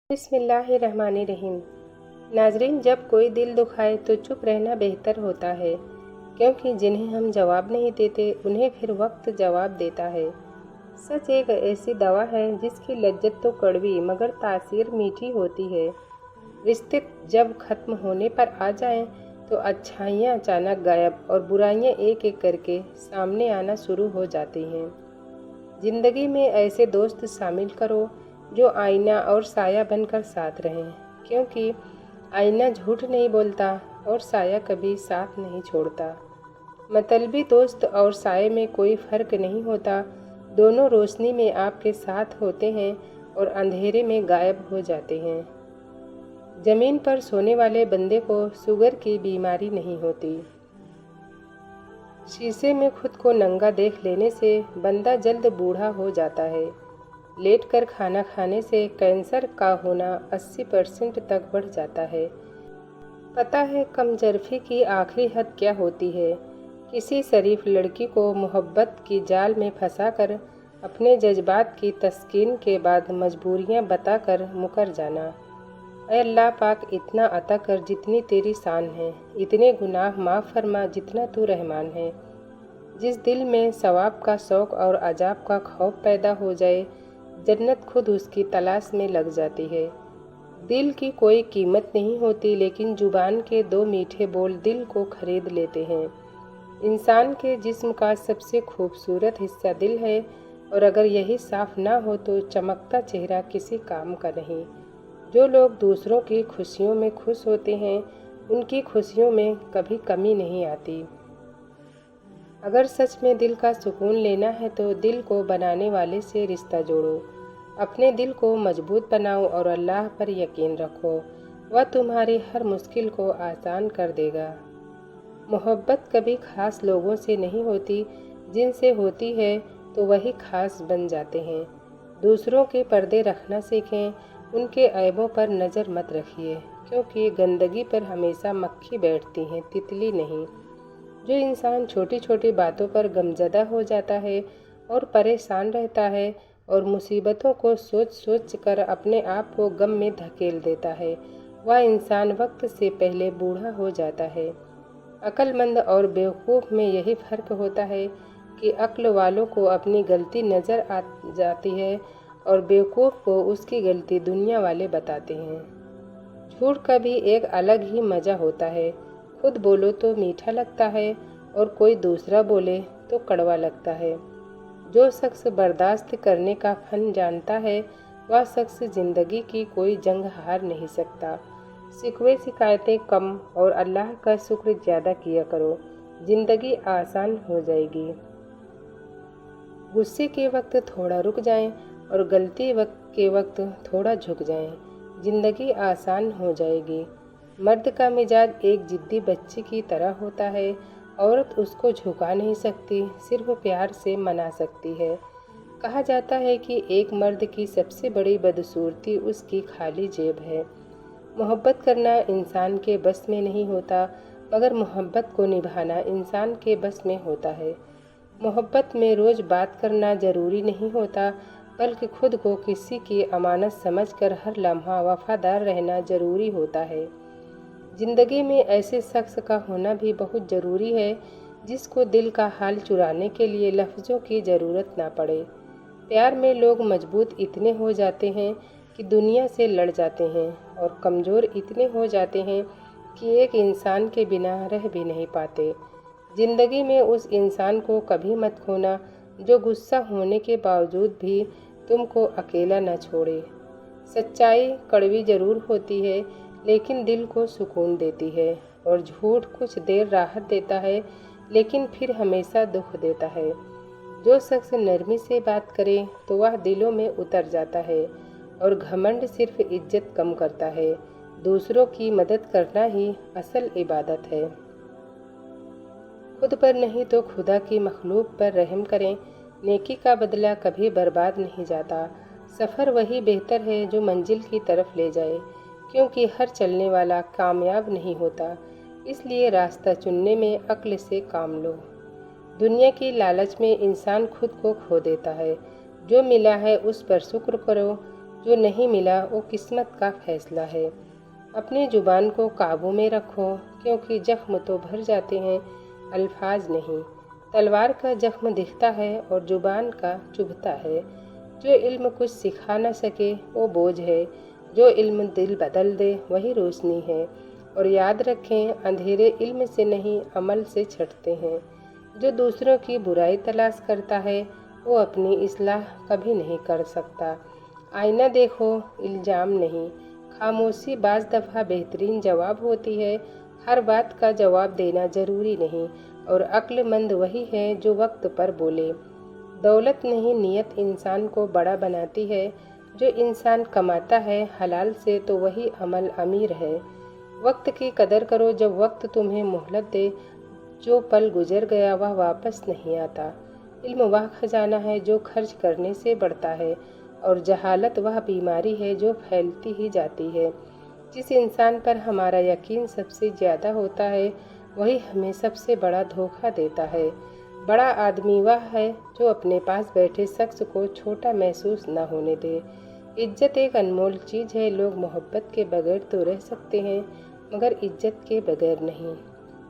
بسم اللہ الرحمن الرحیم۔ ناظرین، جب کوئی دل دکھائے تو چپ رہنا بہتر ہوتا ہے، کیونکہ جنہیں ہم جواب نہیں دیتے انہیں پھر وقت جواب دیتا ہے۔ سچ ایک ایسی دوا ہے جس کی لذت تو کڑوی مگر تاثیر میٹھی ہوتی ہے۔ رشتے جب ختم ہونے پر آ جائیں تو اچھائیاں اچانک غائب اور برائیاں ایک ایک کر کے سامنے آنا شروع ہو جاتی ہیں۔ زندگی میں ایسے دوست شامل کرو جو آئینہ اور سایہ بن کر ساتھ رہیں، کیونکہ آئینہ جھوٹ نہیں بولتا اور سایہ کبھی ساتھ نہیں چھوڑتا۔ مطلبی دوست اور سائے میں کوئی فرق نہیں ہوتا، دونوں روشنی میں آپ کے ساتھ ہوتے ہیں اور اندھیرے میں غائب ہو جاتے ہیں۔ زمین پر سونے والے بندے کو شوگر کی بیماری نہیں ہوتی۔ شیشے میں خود کو ننگا دیکھ لینے سے بندہ جلد بوڑھا ہو جاتا ہے۔ لیٹ کر کھانا کھانے سے کینسر کا ہونا 80% تک بڑھ جاتا ہے۔ پتہ ہے کم ظرفی کی آخری حد کیا ہوتی ہے؟ کسی شریف لڑکی کو محبت کی جال میں پھنسا کر اپنے جذبات کی تسکین کے بعد مجبوریاں بتا کر مکر جانا۔ اے اللہ پاک، اتنا عطا کر جتنی تیری شان ہے، اتنے گناہ معاف فرما جتنا تو رحمان ہے۔ جس دل میں ثواب کا شوق اور عذاب کا خوف پیدا ہو جائے، جنت خود اس کی تلاش میں لگ جاتی ہے۔ دل کی کوئی قیمت نہیں ہوتی، لیکن زبان کے دو میٹھے بول دل کو خرید لیتے ہیں۔ انسان کے جسم کا سب سے خوبصورت حصہ دل ہے، اور اگر یہی صاف نہ ہو تو چمکتا چہرہ کسی کام کا نہیں۔ جو لوگ دوسروں کی خوشیوں میں خوش ہوتے ہیں، ان کی خوشیوں میں کبھی کمی نہیں آتی۔ اگر سچ میں دل کا سکون لینا ہے تو دل کو بنانے والے سے رشتہ جوڑو، اپنے دل کو مضبوط بناؤ اور اللہ پر یقین رکھو، وہ تمہاری ہر مشکل کو آسان کر دے گا۔ محبت کبھی خاص لوگوں سے نہیں ہوتی، جن سے ہوتی ہے تو وہی خاص بن جاتے ہیں۔ دوسروں کے پردے رکھنا سیکھیں، ان کے عیبوں پر نظر مت رکھیے، کیونکہ گندگی پر ہمیشہ مکھی بیٹھتی ہیں، تتلی نہیں۔ جو انسان چھوٹی چھوٹی باتوں پر غمزدہ ہو جاتا ہے اور پریشان رہتا ہے اور مصیبتوں کو سوچ سوچ کر اپنے آپ کو غم میں دھکیل دیتا ہے، وہ انسان وقت سے پہلے بوڑھا ہو جاتا ہے۔ عقل مند اور بیوقوف میں یہی فرق ہوتا ہے کہ عقل والوں کو اپنی غلطی نظر آ جاتی ہے اور بیوقوف کو اس کی غلطی دنیا والے بتاتے ہیں۔ جھوٹ کا بھی ایک الگ ہی مزہ ہوتا ہے، خود بولو تو میٹھا لگتا ہے اور کوئی دوسرا بولے تو کڑوا لگتا ہے۔ جو شخص برداشت کرنے کا فن جانتا ہے، وہ شخص زندگی کی کوئی جنگ ہار نہیں سکتا۔ شکوے شکایتیں کم اور اللہ کا شکر زیادہ کیا کرو، زندگی آسان ہو جائے گی۔ غصے کے وقت تھوڑا رک جائیں اور غلطی کے وقت تھوڑا جھک جائیں، زندگی آسان ہو جائے گی۔ مرد کا مزاج ایک ضدی بچے کی طرح ہوتا ہے، عورت اس کو جھکا نہیں سکتی، صرف پیار سے منا سکتی ہے۔ کہا جاتا ہے کہ ایک مرد کی سب سے بڑی بدصورتی اس کی خالی جیب ہے۔ محبت کرنا انسان کے بس میں نہیں ہوتا، مگر محبت کو نبھانا انسان کے بس میں ہوتا ہے۔ محبت میں روز بات کرنا ضروری نہیں ہوتا، بلکہ خود کو کسی کی امانت سمجھ کر ہر لمحہ وفادار رہنا ضروری ہوتا ہے۔ زندگی میں ایسے شخص کا ہونا بھی بہت ضروری ہے جس کو دل کا حال چرانے کے لیے لفظوں کی ضرورت نہ پڑے۔ پیار میں لوگ مضبوط اتنے ہو جاتے ہیں کہ دنیا سے لڑ جاتے ہیں، اور کمزور اتنے ہو جاتے ہیں کہ ایک انسان کے بنا رہ بھی نہیں پاتے۔ زندگی میں اس انسان کو کبھی مت کھونا جو غصہ ہونے کے باوجود بھی تم کو اکیلا نہ چھوڑے۔ سچائی کڑوی ضرور ہوتی ہے، لیکن دل کو سکون دیتی ہے، اور جھوٹ کچھ دیر راحت دیتا ہے لیکن پھر ہمیشہ دکھ دیتا ہے۔ جو شخص نرمی سے بات کرے تو وہ دلوں میں اتر جاتا ہے، اور گھمنڈ صرف عزت کم کرتا ہے۔ دوسروں کی مدد کرنا ہی اصل عبادت ہے۔ خود پر نہیں تو خدا کی مخلوق پر رحم کریں، نیکی کا بدلہ کبھی برباد نہیں جاتا۔ سفر وہی بہتر ہے جو منزل کی طرف لے جائے، کیونکہ ہر چلنے والا کامیاب نہیں ہوتا، اس لیے راستہ چننے میں عقل سے کام لو۔ دنیا کی لالچ میں انسان خود کو کھو دیتا ہے، جو ملا ہے اس پر شکر کرو، جو نہیں ملا وہ قسمت کا فیصلہ ہے۔ اپنی زبان کو قابو میں رکھو، کیونکہ زخم تو بھر جاتے ہیں، الفاظ نہیں۔ تلوار کا زخم دکھتا ہے اور زبان کا چبھتا ہے۔ جو علم کچھ سکھا نہ سکے وہ بوجھ ہے، جو علم دل بدل دے وہی روشنی ہے۔ اور یاد رکھیں، اندھیرے علم سے نہیں عمل سے چھٹتے ہیں۔ جو دوسروں کی برائی تلاش کرتا ہے وہ اپنی اصلاح کبھی نہیں کر سکتا۔ آئینہ دیکھو، الزام نہیں۔ خاموشی بعض دفعہ بہترین جواب ہوتی ہے۔ ہر بات کا جواب دینا ضروری نہیں، اور عقل مند وہی ہے جو وقت پر بولے۔ دولت نہیں، نیت انسان کو بڑا بناتی ہے۔ جو انسان کماتا ہے حلال سے تو وہی عمل امیر ہے۔ وقت کی قدر کرو جب وقت تمہیں مہلت دے۔ جو پل گزر گیا وہ واپس نہیں آتا۔ علم وہ خزانہ ہے جو خرچ کرنے سے بڑھتا ہے، اور جہالت وہ بیماری ہے جو پھیلتی ہی جاتی ہے۔ جس انسان پر ہمارا یقین سب سے زیادہ ہوتا ہے وہی ہمیں سب سے بڑا دھوکہ دیتا ہے۔ بڑا آدمی وہ ہے جو اپنے پاس بیٹھے شخص کو چھوٹا محسوس نہ ہونے دے۔ عزت ایک انمول چیز ہے۔ لوگ محبت کے بغیر تو رہ سکتے ہیں مگر عزت کے بغیر نہیں۔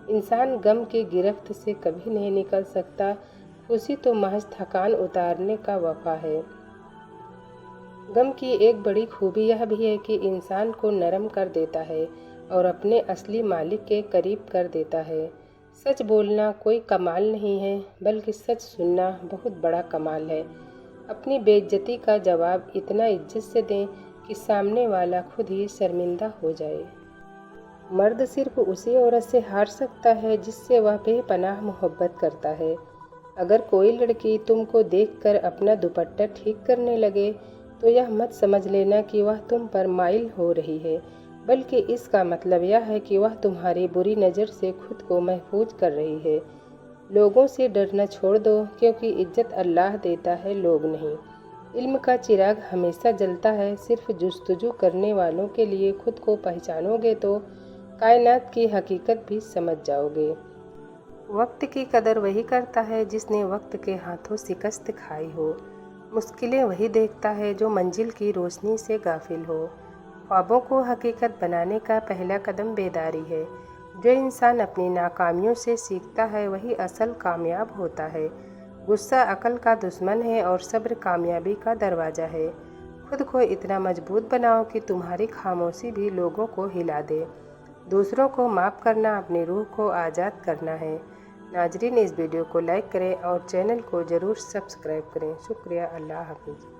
انسان غم کی گرفت سے کبھی نہیں نکل سکتا۔ خوشی تو محض تھکان اتارنے کا وقفہ ہے۔ غم کی ایک بڑی خوبی یہ بھی ہے کہ انسان کو نرم کر دیتا ہے اور اپنے اصلی مالک کے قریب کر دیتا ہے۔ سچ بولنا کوئی کمال نہیں ہے، بلکہ سچ سننا بہت بڑا کمال ہے۔ اپنی بے عزتی کا جواب اتنا عزت سے دیں کہ سامنے والا خود ہی شرمندہ ہو جائے۔ مرد صرف اسی عورت سے ہار سکتا ہے جس سے وہ بے پناہ محبت کرتا ہے۔ اگر کوئی لڑکی تم کو دیکھ کر اپنا دوپٹہ ٹھیک کرنے لگے تو یہ مت سمجھ لینا کہ وہ تم پر مائل ہو رہی ہے، بلکہ اس کا مطلب یہ ہے کہ وہ تمہاری بری نظر سے خود کو محفوظ کر رہی ہے۔ لوگوں سے ڈرنا چھوڑ دو، کیونکہ عزت اللہ دیتا ہے، لوگ نہیں۔ علم کا چراغ ہمیشہ جلتا ہے، صرف جستجو کرنے والوں کے لیے۔ خود کو پہچانو گے تو کائنات کی حقیقت بھی سمجھ جاؤ گے۔ وقت کی قدر وہی کرتا ہے جس نے وقت کے ہاتھوں شکست کھائی ہو۔ مشکلیں وہی دیکھتا ہے جو منزل کی روشنی سے غافل ہو۔ خوابوں کو حقیقت بنانے کا پہلا قدم بیداری ہے۔ جو انسان اپنی ناکامیوں سے سیکھتا ہے وہی اصل کامیاب ہوتا ہے۔ غصہ عقل کا دشمن ہے اور صبر کامیابی کا دروازہ ہے۔ خود کو اتنا مضبوط بناؤ کہ تمہاری خاموشی بھی لوگوں کو ہلا دے۔ دوسروں کو معاف کرنا اپنی روح کو آزاد کرنا ہے۔ ناظرین، اس ویڈیو کو لائک کریں اور چینل کو ضرور سبسکرائب کریں۔ شکریہ۔ اللہ حافظ۔